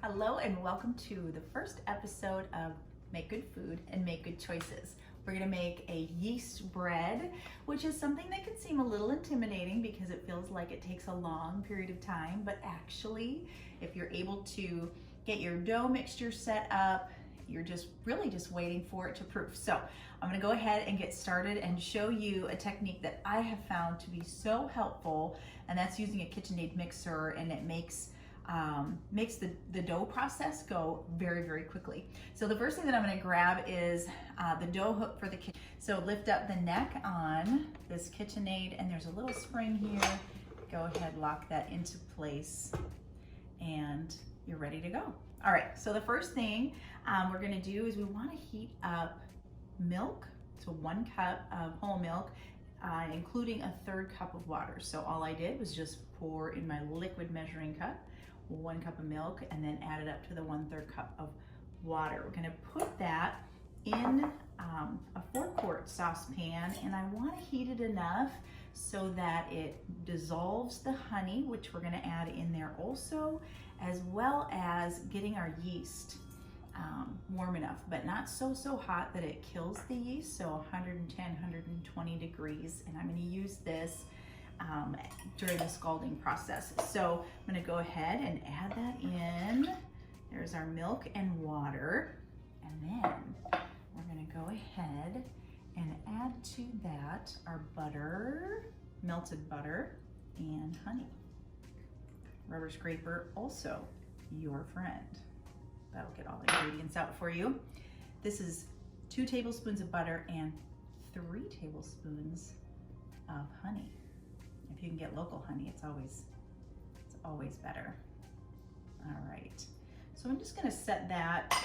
Hello and welcome to the first episode of Make Good Food and Make Good Choices. We're gonna make a yeast bread, which is something that can seem a little intimidating because it feels like it takes a long period of time, but actually, if you're able to get your dough mixture set up, you're just really just waiting for it to proof. So I'm gonna go ahead and get started and show you a technique that I have found to be so helpful, and that's using a KitchenAid mixer, and it makes the dough process go very, very quickly. So the first thing that I'm gonna grab is the dough hook for the kitchen. So lift up the neck on this KitchenAid, and there's a little spring here. Go ahead, lock that into place, and you're ready to go. All right, so the first thing we're gonna do is we wanna heat up milk. So 1 cup of whole milk, including a 1/3 cup of water. So all I did was just pour in my liquid measuring cup 1 cup of milk, and then add it up to the 1/3 cup of water. We're gonna put that in a 4-quart saucepan, and I wanna heat it enough so that it dissolves the honey, which we're gonna add in there also, as well as getting our yeast warm enough, but not so hot that it kills the yeast. So 110, 120 degrees, and I'm gonna use this during the scalding process. So I'm gonna go ahead and add that in. There's our milk and water. And then we're gonna go ahead and add to that our butter, melted butter, and honey. Rubber scraper, also your friend. That'll get all the ingredients out for you. This is 2 tablespoons of butter and 3 tablespoons of honey. If you can get local honey, it's always better. All right, so I'm just gonna set that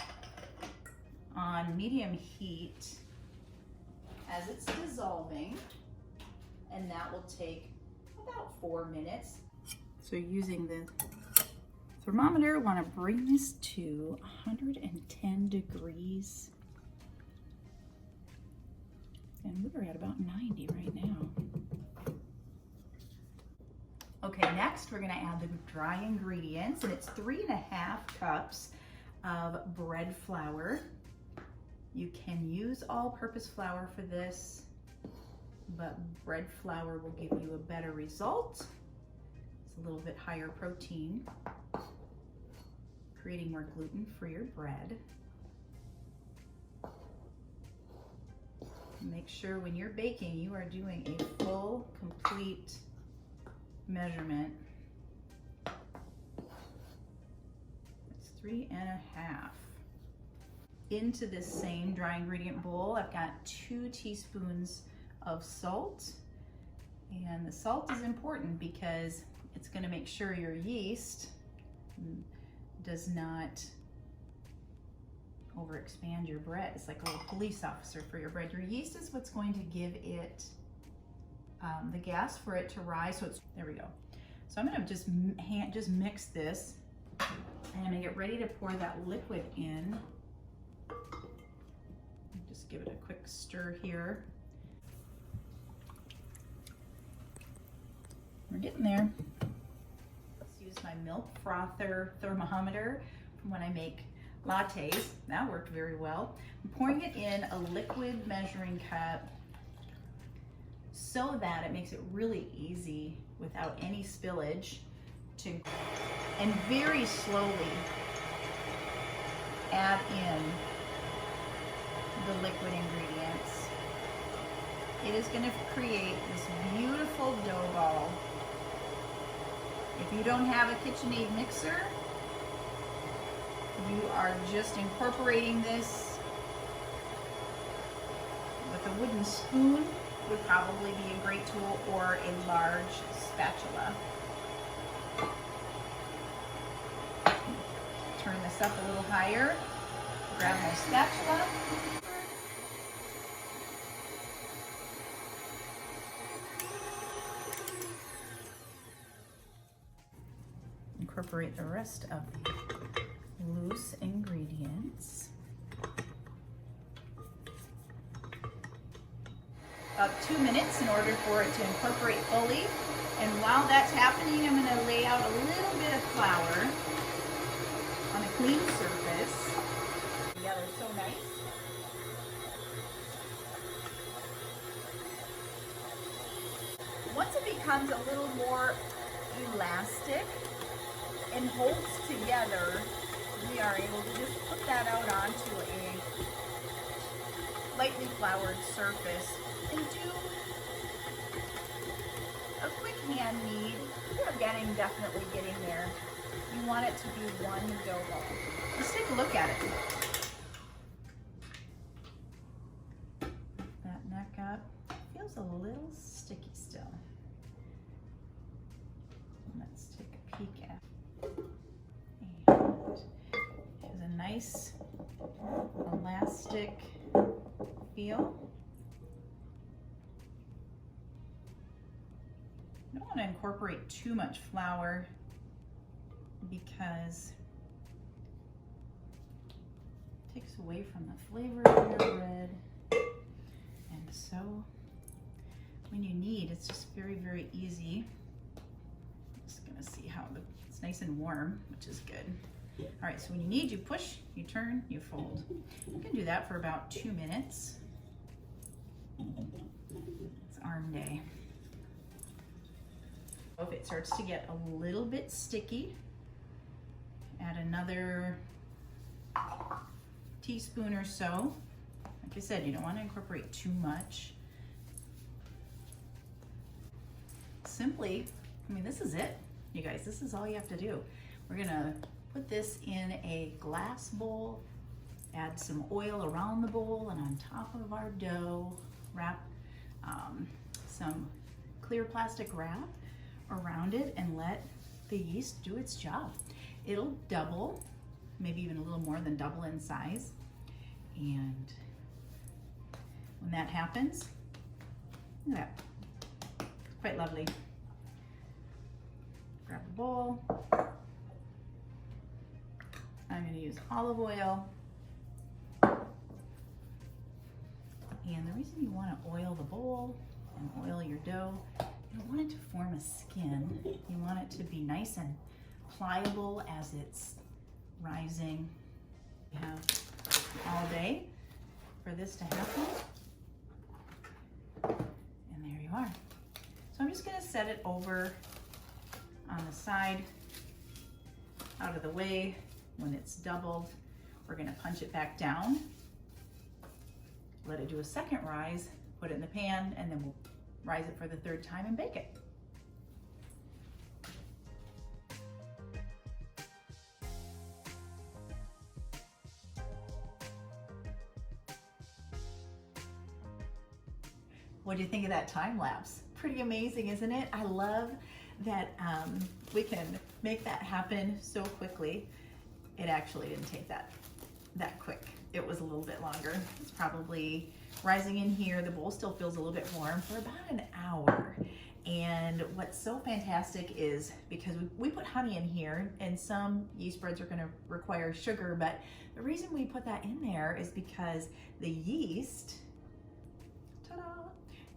on medium heat as it's dissolving, and that will take about 4 minutes. So using the thermometer, I wanna bring this to 110 degrees. And we're at about 90 right now. Okay, next we're gonna add the dry ingredients, and it's 3.5 cups of bread flour. You can use all-purpose flour for this, but bread flour will give you a better result. It's a little bit higher protein, creating more gluten for your bread. Make sure when you're baking, you are doing a full, complete measurement. It's 3.5. Into this same dry ingredient bowl, I've got 2 teaspoons of salt. And the salt is important because it's gonna make sure your yeast does not overexpand your bread. It's like a little police officer for your bread. Your yeast is what's going to give it the gas for it to rise. So it's, there we go. So I'm gonna just mix this, and I'm gonna get ready to pour that liquid in. Just give it a quick stir here. We're getting there. Let's use my milk frother thermometer from when I make lattes. That worked very well. I'm pouring it in a liquid measuring cup so that it makes it really easy without any spillage to, and very slowly add in the liquid ingredients. It is going to create this beautiful dough ball. If you don't have a KitchenAid mixer, you are just incorporating this with a wooden spoon. Would probably be a great tool, or a large spatula. Turn this up a little higher, grab my spatula. Incorporate the rest of the loose ingredients. About 2 minutes in order for it to incorporate fully. And while that's happening, I'm going to lay out a little bit of flour on a clean surface. Yeah, they're so nice. Once it becomes a little more elastic and holds together, we are able to just put that out onto a lightly floured surface and do a quick hand knead. You're definitely getting there. You want it to be one dough ball. Let's take a look at it. That neck up. Feels a little sticky still. Let's take a peek at it. And it has a nice elastic feel. I don't want to incorporate too much flour because it takes away from the flavor of your bread. And so when you knead, it's just very, very easy. I'm just gonna see how it's nice and warm, which is good. All right, so when you knead, you push, you turn, you fold. You can do that for about 2 minutes. It's arm day. If it starts to get a little bit sticky, add another teaspoon or so. Like I said, you don't want to incorporate too much. Simply, I mean, this is it, you guys. This is all you have to do. We're gonna put this in a glass bowl, add some oil around the bowl, and on top of our dough, wrap some clear plastic wrap around it and let the yeast do its job. It'll double, maybe even a little more than double in size. And when that happens, look at that, it's quite lovely. Grab a bowl. I'm going to use olive oil. And the reason you want to oil the bowl and oil your dough, you don't want it to form a skin. You want it to be nice and pliable as it's rising. You have all day for this to happen. And there you are. So I'm just going to set it over on the side, out of the way. When it's doubled, we're going to punch it back down, let it do a second rise, put it in the pan, and then we'll rise it for the third time and bake it. What do you think of that time lapse? Pretty amazing, isn't it? I love that we can make that happen so quickly. It actually didn't take that quick. It was a little bit longer. It's probably rising in here. The bowl still feels a little bit warm for about an hour. And what's so fantastic is because we put honey in here, and some yeast breads are going to require sugar, but the reason we put that in there is because the yeast, ta-da,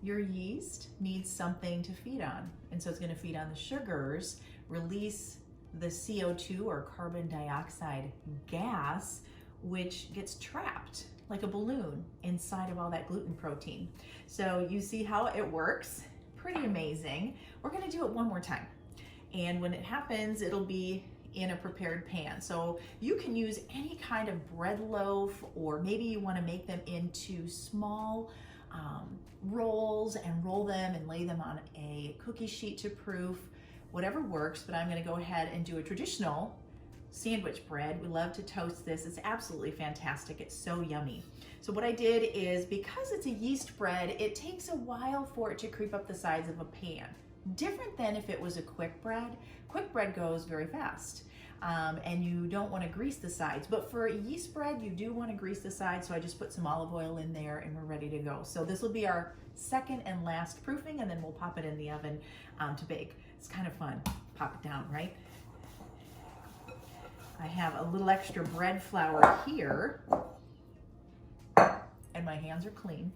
your yeast needs something to feed on. And so it's going to feed on the sugars, release the CO2 or carbon dioxide gas, which gets trapped like a balloon inside of all that gluten protein. So you see how it works. Pretty amazing. We're going to do it one more time. And when it happens, it'll be in a prepared pan. So you can use any kind of bread loaf, or maybe you want to make them into small rolls and roll them and lay them on a cookie sheet to proof. Whatever works, but I'm going to go ahead and do a traditional sandwich bread. We love to toast this. It's absolutely fantastic. It's so yummy. So what I did is, because it's a yeast bread, it takes a while for it to creep up the sides of a pan. Different than if it was a quick bread. Quick bread goes very fast, and you don't want to grease the sides. But for a yeast bread, you do want to grease the sides, so I just put some olive oil in there and we're ready to go. So this will be our second and last proofing, and then we'll pop it in the oven to bake. It's kind of fun. Pop it down, right? I have a little extra bread flour here, and my hands are clean.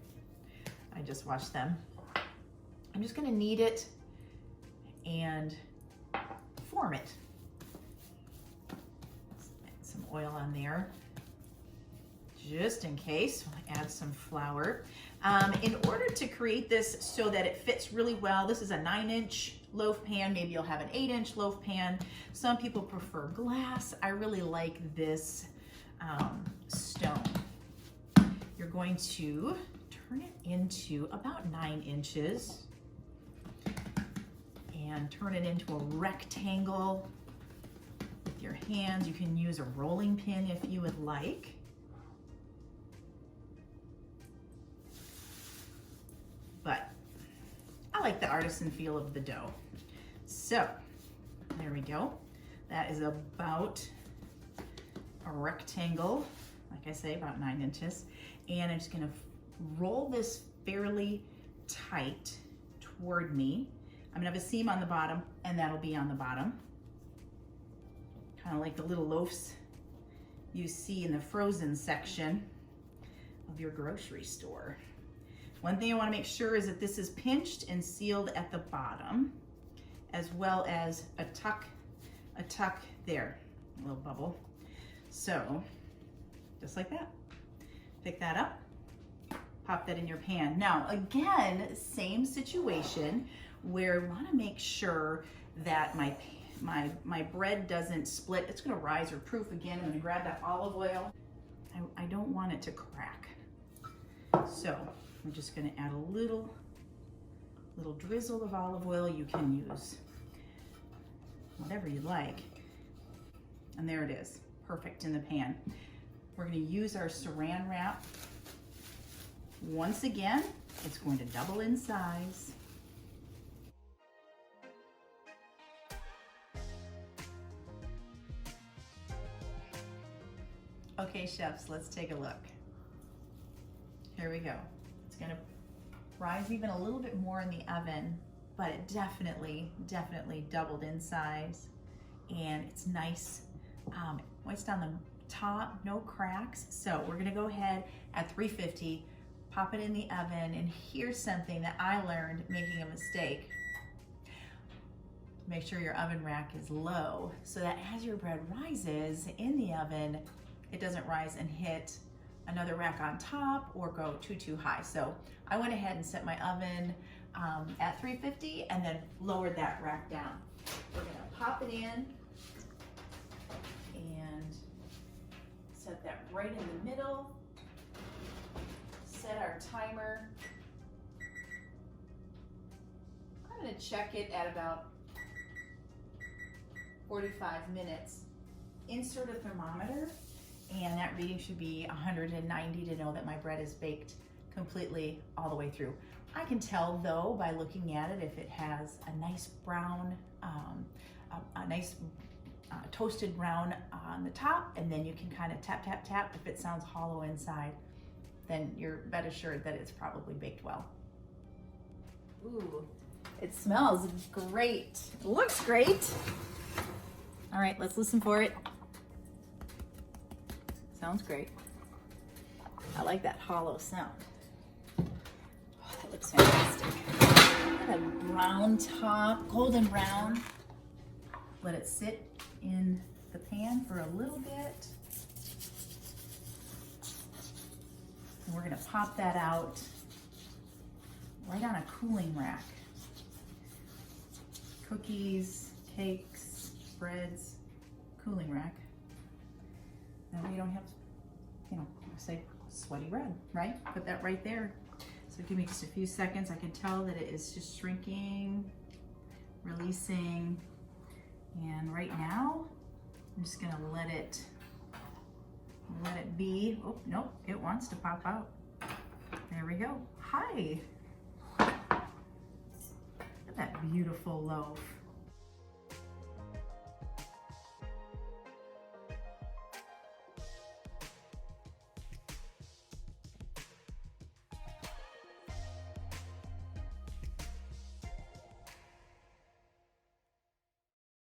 I just washed them. I'm just going to knead it and form it. Add some oil on there, just in case. I'll add some flour. In order to create this so that it fits really well, this is a 9-inch loaf pan. Maybe you'll have an 8-inch loaf pan. Some people prefer glass. I really like this stone. You're going to turn it into about 9 inches and turn it into a rectangle with your hands. You can use a rolling pin if you would like. But I like the artisan feel of the dough. So there we go. That is about a rectangle, like I say, about 9 inches. And I'm just gonna roll this fairly tight toward me. I'm gonna have a seam on the bottom, and that'll be on the bottom. Kind of like the little loaves you see in the frozen section of your grocery store. One thing I want to make sure is that this is pinched and sealed at the bottom, as well as a tuck there, a little bubble. So just like that, pick that up, pop that in your pan. Now again, same situation where we want to make sure that my bread doesn't split. It's going to rise or proof again. I'm going to grab that olive oil. I don't want it to crack. So I'm just going to add a little drizzle of olive oil. You can use whatever you like. And there it is, perfect in the pan. We're going to use our saran wrap. Once again, it's going to double in size. Okay, chefs, let's take a look. Here we go. It's gonna rise even a little bit more in the oven, but it definitely doubled in size, and it's nice, moist on the top, no cracks. So we're gonna go ahead at 350, pop it in the oven, and here's something that I learned making a mistake. Make sure your oven rack is low so that as your bread rises in the oven, it doesn't rise and hit another rack on top or go too high. So I went ahead and set my oven at 350 and then lowered that rack down. We're gonna pop it in and set that right in the middle. Set our timer. I'm gonna check it at about 45 minutes. Insert a thermometer, and that reading should be 190 to know that my bread is baked completely all the way through. I can tell though by looking at it if it has a nice brown, toasted brown on the top, and then you can kind of tap. If it sounds hollow inside, then you're bet assured that it's probably baked well. Ooh, it smells great. It looks great. All right, let's listen for it. Sounds great. I like that hollow sound. Oh, that looks fantastic. Got a brown top, golden brown. Let it sit in the pan for a little bit. And we're gonna pop that out right on a cooling rack. Cookies, cakes, breads, cooling rack. That way you don't have, say sweaty bread, right? Put that right there. So give me just a few seconds. I can tell that it is just shrinking, releasing. And right now, I'm just gonna let it be. Oh, nope, it wants to pop out. There we go. Hi. Look at that beautiful loaf.